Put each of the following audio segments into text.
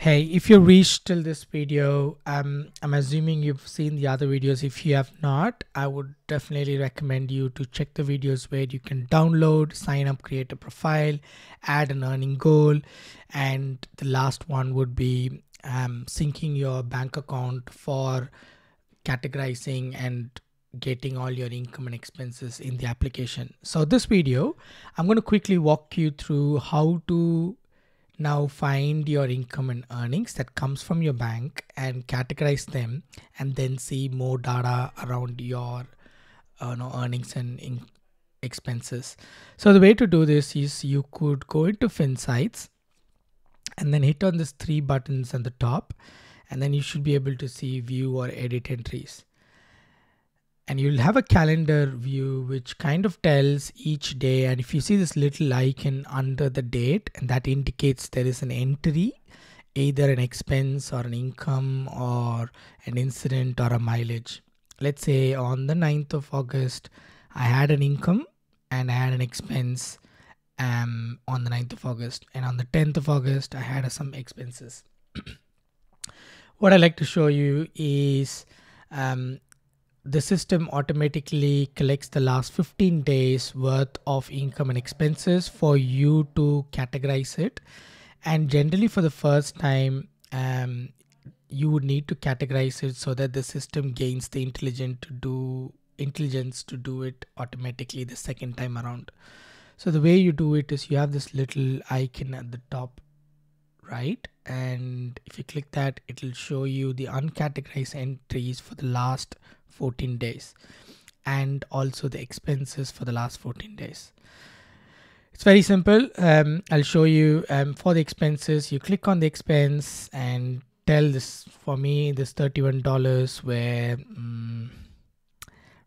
Hey, if you reached till this video, I'm assuming you've seen the other videos. If you have not, I would definitely recommend you to check the videos where you can download, sign up, create a profile, add an earning goal, and the last one would be syncing your bank account for categorizing and getting all your income and expenses in the application. So this video, I'm going to quickly walk you through how to now find your income and earnings that comes from your bank and categorize them, and then see more data around your earnings and expenses. So the way to do this is you could go into Finsights and then hit on these three buttons on the top, and then you should be able to see view or edit entries. And you'll have a calendar view which kind of tells each day, and if you see this little icon under the date, and that indicates there is an entry, either an expense or an income or an incident or a mileage. Let's say on the 9th of August I had an income and I had an expense on the 9th of August, and on the 10th of August I had some expenses. What I like to show you is the system automatically collects the last 15 days worth of income and expenses for you to categorize it. And generally for the first time, you would need to categorize it so that the system gains the intelligence to do it automatically the second time around. So the way you do it is you have this little icon at the top right, and if you click that, it will show you the uncategorized entries for the last 14 days and also the expenses for the last 14 days. It's very simple. I'll show you. For the expenses, you click on the expense and tell this, for me this $31 where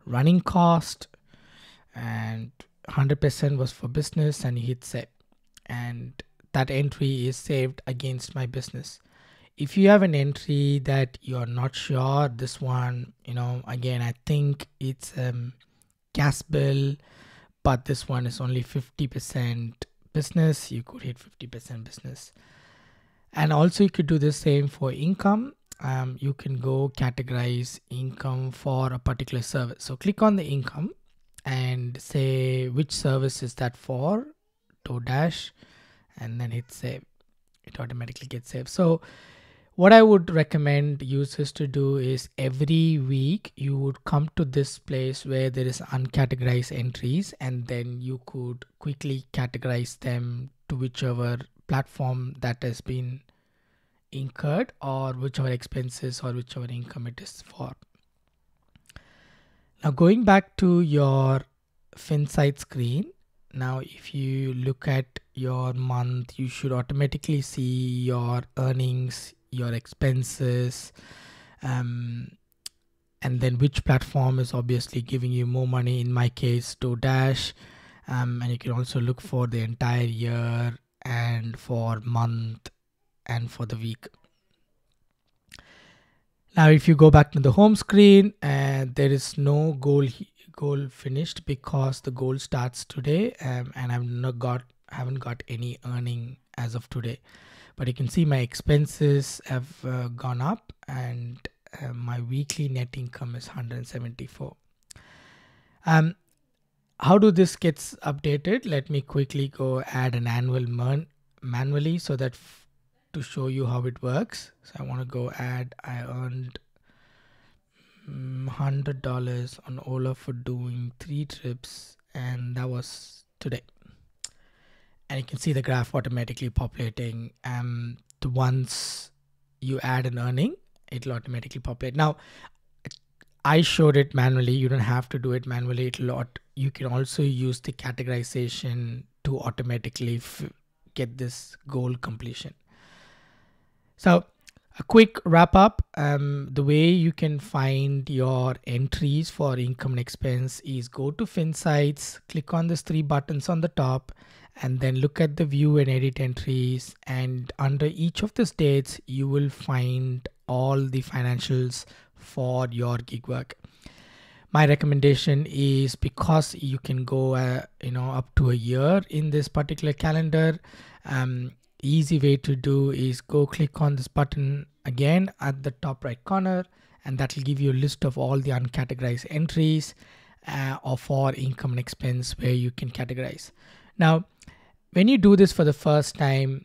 running cost, and 100% was for business, and you hit save, and that entry is saved against my business. If you have an entry that you're not sure, this one, again, I think it's gas bill, but this one is only 50% business. You could hit 50% business. And also you could do the same for income. You can go categorize income for a particular service. So click on the income and say which service is that for, DoorDash, and then hit save. It automatically gets saved. So what I would recommend users to do is every week you would come to this place where there is uncategorized entries, and then you could quickly categorize them to whichever platform that has been incurred, or whichever expenses or whichever income it is for. Now going back to your Finsight screen, now if you look at your month, you should automatically see your earnings, your expenses, and then which platform is obviously giving you more money. In my case, DoorDash, and you can also look for the entire year and for month and for the week. Now if you go back to the home screen, there is no goal finished because the goal starts today, and haven't got any earning as of today. But you can see my expenses have gone up, and my weekly net income is 174. How do this gets updated? Let me quickly go add an annual manually so that to show you how it works. So I want to go add, I earned $100 on Ola for doing 3 trips, and that was today. And you can see the graph automatically populating. Once you add an earning, it'll automatically populate. Now, I showed it manually. You don't have to do it manually. You can also use the categorization to automatically get this goal completion. So a quick wrap up. The way you can find your entries for income and expense is go to Finsights, click on these 3 buttons on the top, and then look at the view and edit entries, and under each of these dates you will find all the financials for your gig work. My recommendation is, because you can go up to a year in this particular calendar, easy way to do is go click on this button again at the top right corner, and that will give you a list of all the uncategorized entries for income and expense where you can categorize. Now, when you do this for the first time,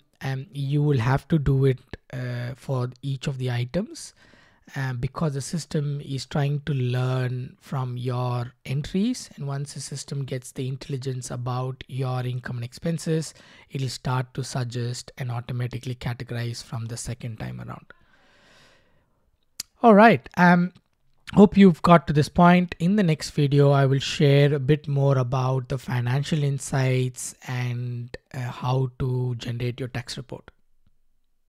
you will have to do it for each of the items because the system is trying to learn from your entries, and once the system gets the intelligence about your income and expenses, it will start to suggest and automatically categorize from the second time around. All right. Hope you've got to this point. In the next video, I will share a bit more about the financial insights and how to generate your tax report.